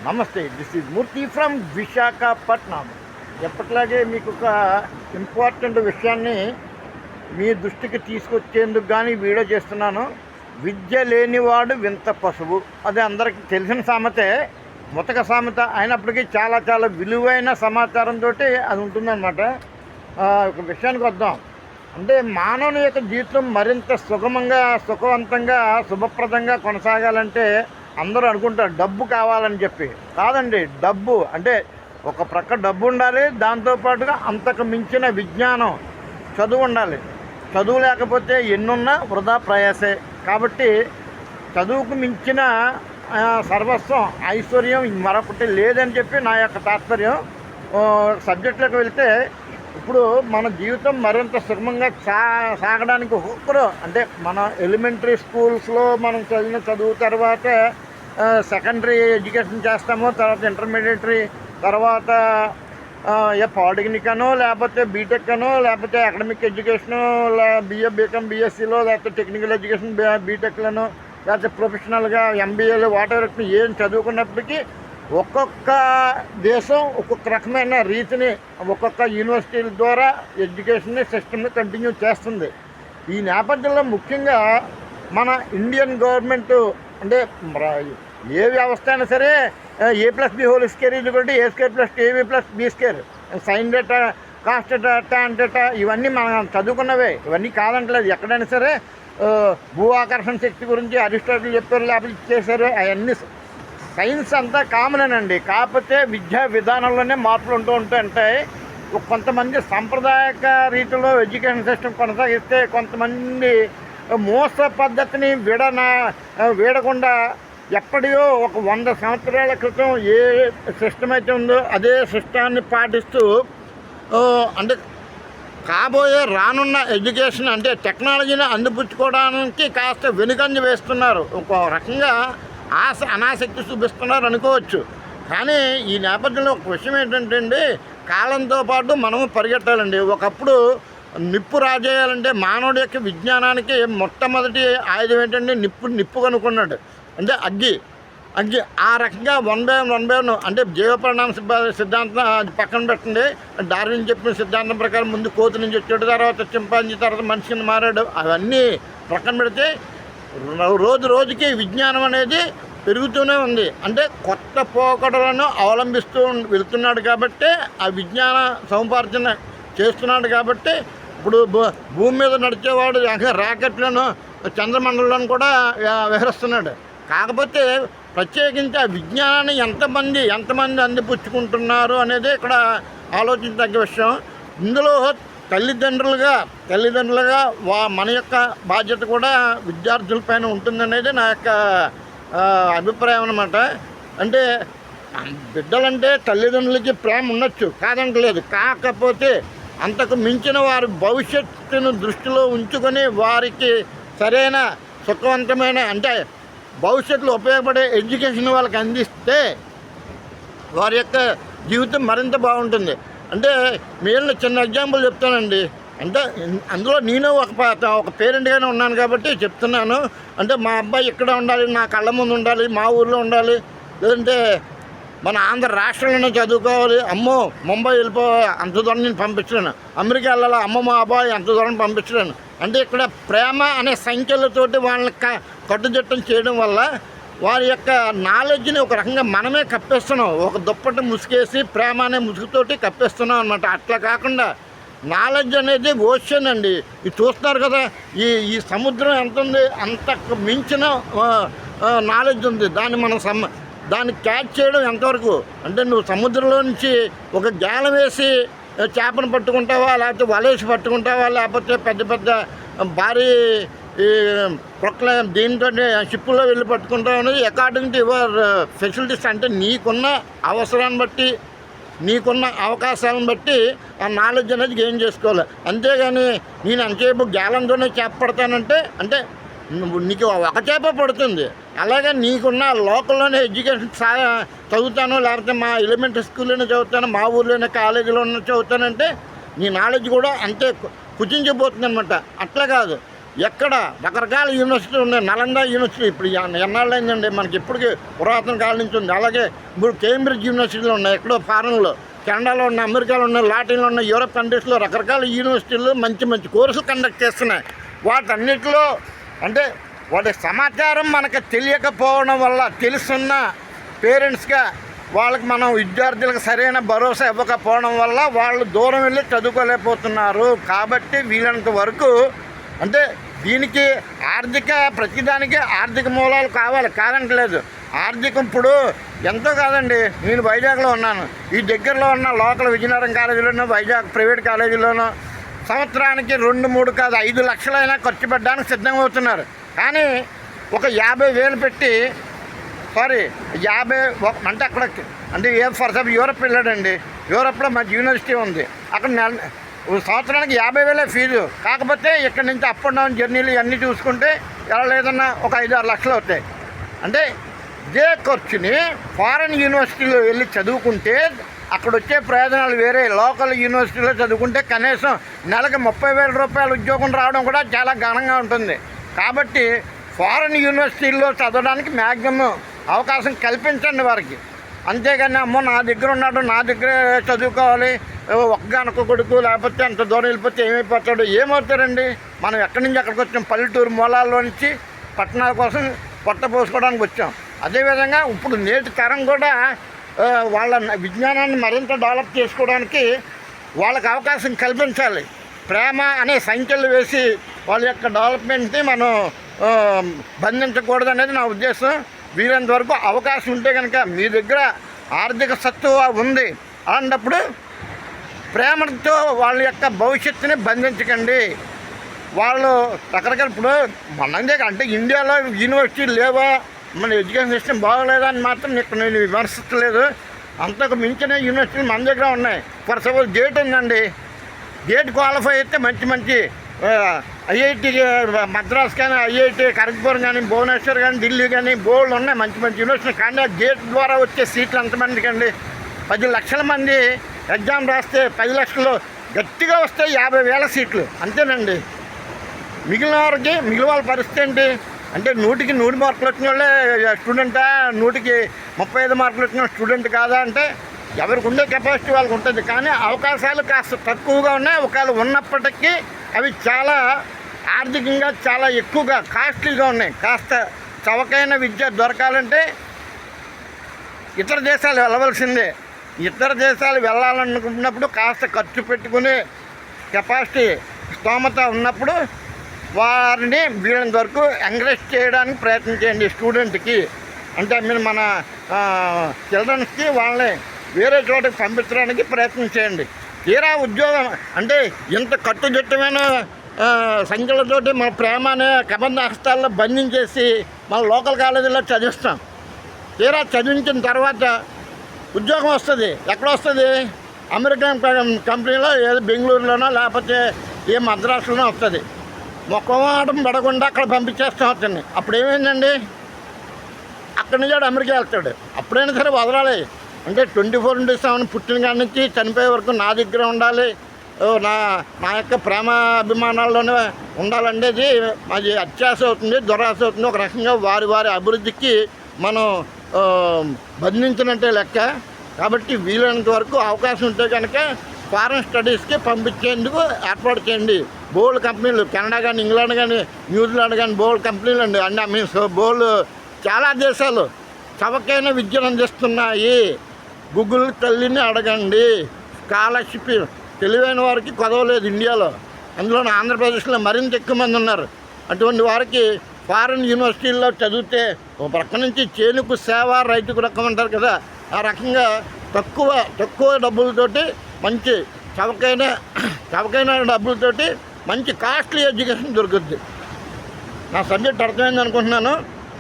నమస్తే, this is Murthy from Visakhapatnam. ఎప్పట్లాగే మీకు ఒక ఇంపార్టెంట్ విషయాన్ని మీ దృష్టికి తీసుకొచ్చేందుకు కానీ వీడియో చేస్తున్నాను. విద్య లేనివాడు వింత పశువు. అది అందరికీ తెలిసిన సామెతే, ముతక సామెత అయినప్పటికీ చాలా చాలా విలువైన సమాచారంతో అది ఉంటుందన్నమాట. ఒక విషయానికి వద్దాం. అంటే మానవుని యొక్క జీవితం మరింత సుఖవంతంగా శుభప్రదంగా కొనసాగాలంటే అందరూ అనుకుంటారు డబ్బు కావాలని చెప్పి. కాదండి, డబ్బు అంటే ఒక ప్రక్క డబ్బు ఉండాలి, దాంతోపాటుగా అంతకు మించిన విజ్ఞానం, చదువు ఉండాలి. చదువు లేకపోతే ఎన్నున్నా వృధా ప్రయాసే. కాబట్టి చదువుకు మించిన సర్వస్వం, ఐశ్వర్యం మరొకటి లేదని చెప్పి నా యొక్క తాత్పర్యం. సబ్జెక్టులోకి వెళ్తే, ఇప్పుడు మన జీవితం మరింత సుగమంగా సాగడానికి ఒక్కొక్కరు అంటే మన ఎలిమెంటరీ స్కూల్స్లో మనం చదివిన చదువు తర్వాత సెకండరీ ఎడ్యుకేషన్ చేస్తాము, తర్వాత ఇంటర్మీడియటరీ, తర్వాత పాలిటెక్నిక్ అనో లేకపోతే బీటెక్ అనో లేకపోతే అకాడమిక్ ఎడ్యుకేషను, బిఏ బీకామ్ బీఎస్సీలో, లేకపోతే టెక్నికల్ ఎడ్యుకేషన్ బీటెక్లను, లేకపోతే ప్రొఫెషనల్గా ఎంబీఏలు, వాటెవర్ ఏం చదువుకున్నప్పటికీ ఒక్కొక్క దేశం ఒక్కొక్క రకమైన రీతిని ఒక్కొక్క యూనివర్సిటీల ద్వారా ఎడ్యుకేషన్ సిస్టమ్ని కంటిన్యూ చేస్తుంది. ఈ నేపథ్యంలో ముఖ్యంగా మన ఇండియన్ గవర్నమెంట్ అంటే ఏ వ్యవస్థ అయినా సరే A+B² A²+AB+B², sign data, cost data, tan data, ఇవన్నీ మనం చదువుకున్నవే. ఇవన్నీ కాదంటలేదు. ఎక్కడైనా సరే భూ ఆకర్షణ శక్తి గురించి అరిస్టాటిల్ చెప్పారు, లేకపోతే ఇచ్చేసారు. అవన్నీ సైన్స్ అంతా కామనేనండి. కాకపోతే విద్యా విధానంలోనే మార్పులు ఉంటాయి. కొంతమంది సాంప్రదాయక రీతిలో ఎడ్యుకేషన్ సిస్టమ్ కొనసాగిస్తే, కొంతమంది మోస పద్ధతిని వీడకుండా ఎప్పటియో ఒక 100 సంవత్సరాల క్రితం ఏ సిస్టమ్ అయితే ఉందో అదే సిస్టాన్ని పాటిస్తూ అంటే కాబోయే రానున్న ఎడ్యుకేషన్ అంటే టెక్నాలజీని అందిపుచ్చుకోవడానికి కాస్త వెనుకంజ వేస్తున్నారు. ఒక రకంగా అనాసక్తి చూపిస్తున్నారు అనుకోవచ్చు. కానీ ఈ నేపథ్యంలో ఒక విషయం ఏంటంటే అండి, కాలంతో పాటు మనము పరిగెట్టాలండి. ఒకప్పుడు నిప్పు రాజేయాలంటే మానవుడి యొక్క విజ్ఞానానికి మొట్టమొదటి ఆయుధం ఏంటంటే నిప్పు కనుక్కున్నాడు. అంటే అగ్గి. ఆ రకంగా వన్ బై వన్ అంటే జీవపరిణామ సిద్ధాంతం అది పక్కన పెట్టండి. డార్విన్ చెప్పిన సిద్ధాంతం ప్రకారం ముందు కోతి నుంచి వచ్చాడు, తర్వాత చింపాంజీ, తర్వాత మనిషిని మారాడు. అవన్నీ పక్కన పెడితే రోజుకి విజ్ఞానం అనేది పెరుగుతూనే ఉంది. అంటే కొత్త పోకడలను అవలంబిస్తూ వెళ్తున్నాడు కాబట్టి, ఆ విజ్ఞాన సముపార్జన చేస్తున్నాడు కాబట్టి ఇప్పుడు భూమి మీద నడిచేవాడు రాకెట్లను చంద్రమండలంలో కూడా విహరిస్తున్నాడు. కాకపోతే ప్రత్యేకించి ఆ విజ్ఞానాన్ని ఎంతమంది అందిపుచ్చుకుంటున్నారు అనేది ఇక్కడ ఆలోచించదగ్గ విషయం. ఇందులో తల్లిదండ్రులుగా మన యొక్క బాధ్యత కూడా విద్యార్థులపైన ఉంటుందనేది నా యొక్క అభిప్రాయం అన్నమాట. అంటే బిడ్డలంటే తల్లిదండ్రులకి ప్రేమ ఉండొచ్చు, కాదంటలేదు. కాకపోతే అంతకు మించిన వారి భవిష్యత్తును దృష్టిలో ఉంచుకొని వారికి సరైన సుఖవంతమైన అంటే భవిష్యత్తులో ఉపయోగపడే ఎడ్యుకేషన్ వాళ్ళకి అందిస్తే వారి యొక్క జీవితం మరింత బాగుంటుంది. అంటే మీరు చిన్న ఎగ్జాంపుల్ చెప్తానండి. అంటే అందులో నేను ఒక పేరెంట్గానే ఉన్నాను కాబట్టి చెప్తున్నాను. అంటే మా అబ్బాయి ఇక్కడ ఉండాలి, నా కళ్ళ ముందు ఉండాలి, మా ఊళ్ళో ఉండాలి, లేదంటే మన ఆంధ్ర రాష్ట్రంలోనే చదువుకోవాలి. అమ్మో ముంబై అంత దూరం నేను పంపించలేను, అమెరికా వెళ్ళాలి, అమ్మ మా అబ్బాయి అంత దూరం పంపించలేను. అంటే ఇక్కడ ప్రేమ అనే సంఖ్యలతోటి వాళ్ళని కట్టుదిట్టం చేయడం వల్ల వారి యొక్క నాలెడ్జ్ని ఒక రకంగా మనమే కప్పేస్తున్నాం. ఒక దుప్పటి ముసుగేసి ప్రేమ అనే ముసుగుతోటి కప్పేస్తున్నాం అనమాట. అట్లా కాకుండా నాలెడ్జ్ అనేది ఓషన్ అండి. ఇది చూస్తున్నారు కదా, ఈ సముద్రం ఎంత ఉంది, అంతకు మించిన నాలెడ్జ్ ఉంది. దాన్ని క్యాచ్ చేయడం ఎంతవరకు అంటే నువ్వు సముద్రంలో నుంచి ఒక గాలం వేసి చేపను పట్టుకుంటావా, లేకపోతే వలేసి పట్టుకుంటావా, లేకపోతే పెద్ద భారీ దీంతో షిప్పుల్లో వెళ్ళి పట్టుకుంటావు అనేది అకార్డింగ్ టు యువర్ ఫెసిలిటీస్. అంటే నీకున్న అవసరాన్ని బట్టి, నీకున్న అవకాశాలను బట్టి ఆ నాలెడ్జ్ అనేది గెయిన్ చేసుకోవాలి. అంతేగాని నేను అంతసేపు గ్యాలంతోనే చేప పడతానంటే అంటే నీకు ఒక చేప పడుతుంది. అలాగే నీకున్న లోకల్లోనే ఎడ్యుకేషన్ చదువుతాను, లేకపోతే మా ఎలిమెంటరీ స్కూల్లోనే చదువుతాను, మా ఊళ్ళోనే కాలేజీలోనే చదువుతానంటే నీ నాలెడ్జ్ కూడా అంతే కుచించిపోతుంది అనమాట. అట్లా కాదు, ఎక్కడ రకరకాల యూనివర్సిటీలు ఉన్నాయి. నలంద యూనివర్సిటీ ఇప్పుడు ఎన్నాళ్ళు అయిందండి, మనకి ఇప్పటికీ పురాతన కాలం నుంచి ఉంది. అలాగే ఇప్పుడు కేంబ్రిడ్జ్ యూనివర్సిటీలు ఉన్నాయి, ఎక్కడో ఫారెన్లో, కెనడాలో ఉన్నాయి, అమెరికాలో ఉన్నాయి, లాటిన్లో ఉన్నాయి, యూరోప్ కంట్రీస్లో రకరకాల యూనివర్సిటీలు మంచి మంచి కోర్సులు కండక్ట్ చేస్తున్నాయి. వాటన్నిటిలో అంటే వాటి సమాచారం మనకు తెలియకపోవడం వల్ల, తెలుసున్న పేరెంట్స్గా వాళ్ళకి మనం విద్యార్థులకు సరైన భరోసా ఇవ్వకపోవడం వల్ల వాళ్ళు దూరం వెళ్ళి చదువుకోలేకపోతున్నారు. కాబట్టి వీలైనంత వరకు అంటే దీనికి ప్రతిదానికి ఆర్థిక మూలాలు కావాలి, కాదంటలేదు. ఆర్థికం ఇప్పుడు ఎంతో కాదండి. నేను వైజాగ్లో ఉన్నాను, ఈ దగ్గరలో ఉన్న లోకల్ విజయనగరం కాలేజీలోనూ, వైజాగ్ ప్రైవేట్ కాలేజీలోనూ సంవత్సరానికి 2-3 కాదు 5 లక్షలైనా ఖర్చు పెట్టడానికి సిద్ధమవుతున్నారు. కానీ ఒక 50,000 పెట్టి 50 అంటే అక్కడ అంటే ఫర్ ఎగ్జాంపుల్ యూరప్ వెళ్ళాడండి, యూరప్లో మంచి యూనివర్సిటీ ఉంది, అక్కడ సంవత్సరానికి 50,000 ఫీజు. కాకపోతే ఇక్కడ నుంచి అప్ అండ్ డౌన్ జర్నీలు ఇవన్నీ చూసుకుంటే ఎలా లేదన్నా ఒక 5-6 లక్షలు అవుతాయి. అంటే ఇదే ఖర్చుని ఫారెన్ యూనివర్సిటీలో వెళ్ళి చదువుకుంటే అక్కడ వచ్చే ప్రయోజనాలు వేరే. లోకల్ యూనివర్సిటీలో చదువుకుంటే కనీసం నెలకు 30,000 రూపాయల ఉద్యోగం రావడం కూడా చాలా ఘనంగా ఉంటుంది. కాబట్టి ఫారెన్ యూనివర్సిటీల్లో చదవడానికి మ్యాక్సిమం అవకాశం కల్పించండి వారికి. అంతేగాని అమ్మో నా దగ్గర ఉన్నాడు, నా దగ్గరే చదువుకోవాలి, ఒక్కగానొక్క కొడుకు, లేకపోతే అంత దూరం వెళ్ళిపోతే ఏమైపోతాడు, ఏమవుతారండి? మనం ఎక్కడి నుంచి అక్కడికి వచ్చాం, పల్లెటూరు మూలాల్లో నుంచి పట్టణాల కోసం పొట్ట పోసుకోవడానికి వచ్చాం. అదేవిధంగా ఇప్పుడు నేటి తరం కూడా వాళ్ళ విజ్ఞానాన్ని మరింత డెవలప్ చేసుకోవడానికి వాళ్ళకి అవకాశం కల్పించాలి. ప్రేమ అనే సంఖ్యలు వేసి వాళ్ళ యొక్క డెవలప్మెంట్ని మనం బంధించకూడదు అనేది నా ఉద్దేశం. వీరంత వరకు అవకాశం ఉంటే కనుక మీ దగ్గర ఆర్థిక సత్తువ ఉంది అలాంటప్పుడు ప్రేమతో వాళ్ళ యొక్క భవిష్యత్తుని బంధించకండి. వాళ్ళు రకరకాల ఇప్పుడు మన దగ్గర అంటే ఇండియాలో యూనివర్సిటీలు లేవా, మన ఎడ్యుకేషన్ సిస్టమ్ బాగోలేదా అని మాత్రం ఇక్కడ నేను విమర్శించలేదు. అంతకు మించిన యూనివర్సిటీలు మన దగ్గర ఉన్నాయి. ఫర్ సపోజ్ గేట్ ఉందండి, గేట్ క్వాలిఫై అయితే మంచి ఐఐటి మద్రాస్ కానీ, ఐఐటి ఖరగ్పూర్ కానీ, భువనేశ్వర్ కానీ, ఢిల్లీ కానీ బోర్డులు ఉన్నాయి మంచి యూనివర్సిటీ. కానీ ఆ గేట్ ద్వారా వచ్చే సీట్లు ఎంతమందికి అండి? 10 లక్షల మంది ఎగ్జామ్ రాస్తే 10 లక్షలు గట్టిగా వస్తే 50,000 సీట్లు అంతేనండి. మిగిలిన వాళ్ళ పరిస్థితి ఏంటి అంటే 100కి 100 మార్కులు వచ్చిన వాళ్ళే స్టూడెంటా, 100కి 35 మార్కులు వచ్చిన స్టూడెంట్ కాదా అంటే ఎవరికి ఉండే కెపాసిటీ వాళ్ళకి ఉంటుంది. కానీ అవకాశాలు కాస్త తక్కువగా ఉన్నాయి. ఒకవేళ ఉన్నప్పటికీ అవి చాలా ఆర్థికంగా చాలా ఎక్కువగా కాస్ట్లీగా ఉన్నాయి. కాస్త చవకైన విద్య దొరకాలంటే ఇతర దేశాలు వెళ్ళవలసిందే. ఇతర దేశాలు వెళ్ళాలనుకున్నప్పుడు కాస్త ఖర్చు పెట్టుకునే కెపాసిటీ స్తోమత ఉన్నప్పుడు వారిని వీళ్ళంత వరకు ఎంకరేజ్ చేయడానికి ప్రయత్నం చేయండి. స్టూడెంట్కి అంటే మీరు మన చిల్డ్రన్స్కి వాళ్ళని వేరే చోటకి పంపించడానికి ప్రయత్నం చేయండి. తీరా ఉద్యోగం అంటే ఇంత కట్టుదిట్టమైన సంఖ్యలతోటి మన ప్రేమ అనే కబంధ హస్తాల్లో బంధించేసి మన లోకల్ కాలేజీలో చదివిస్తాం. తీరా చదివించిన తర్వాత ఉద్యోగం వస్తుంది. ఎక్కడ వస్తుంది? అమెరికన్ కంపెనీలో ఏదో బెంగళూరులోనో లేకపోతే ఏ మద్రాసులోనో వస్తుంది. మొక్కమాటం పడకుండా అక్కడ పంపించేస్తాం అతన్ని. అప్పుడు ఏమైందండి? అక్కడి నుంచి అమెరికా వెళ్తాడు. అప్పుడైనా సరే వదలాలి. అంటే 24/7 పుట్టిన కాడి నుంచి చనిపోయే వరకు నా దగ్గర ఉండాలి, నా యొక్క ప్రేమ అభిమానాల్లోనే ఉండాలనేది అది అత్యాశ అవుతుంది, దురాశ అవుతుంది. ఒక రకంగా వారి అభివృద్ధికి మనం బంధించినట్టే లెక్క. కాబట్టి వీలైనంత వరకు అవకాశం ఉంటే కనుక ఫారెన్ స్టడీస్కి పంపించేందుకు ఏర్పాటు చేయండి. బోల్డ్ కంపెనీలు కెనడా కానీ, ఇంగ్లాండ్ కానీ, న్యూజిలాండ్ కానీ బోల్డ్ కంపెనీలు అండి. అంటే మీన్స్ బోల్డ్ చాలా దేశాలు చవకైన విద్యను అందిస్తున్నాయి. గూగుల్ తల్లిని అడగండి. స్కాలర్షిప్ తెలివైన వారికి కొదవలేదు ఇండియాలో, అందులో ఆంధ్రప్రదేశ్లో మరింత ఎక్కువ మంది ఉన్నారు. అటువంటి వారికి ఫారెన్ యూనివర్సిటీల్లో చదివితే ఒక ప్రక్క నుంచి చేనుకు సేవ రైతుకు రకం అంటారు కదా, ఆ రకంగా తక్కువ డబ్బులతోటి మంచి చవకైన డబ్బులతోటి మంచి కాస్ట్లీ ఎడ్యుకేషన్ దొరుకుద్ది. నా సబ్జెక్ట్ అర్థమైంది అనుకుంటున్నాను.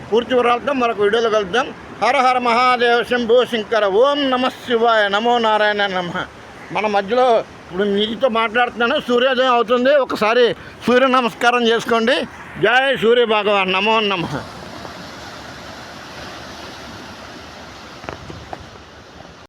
పూర్తి వివరాలతో మరొక వీడియోలో కలుద్దాం. హర హర మహాదేవ శంభో శంకర. ఓం నమః శివాయ, నమో నారాయణ నమః. మన మధ్యలో ఇప్పుడు మీతో మాట్లాడుతున్నాను, సూర్యోదయం అవుతుంది. ఒకసారి సూర్య నమస్కారం చేసుకోండి. జై సూర్య భగవాన్, నమో నమః.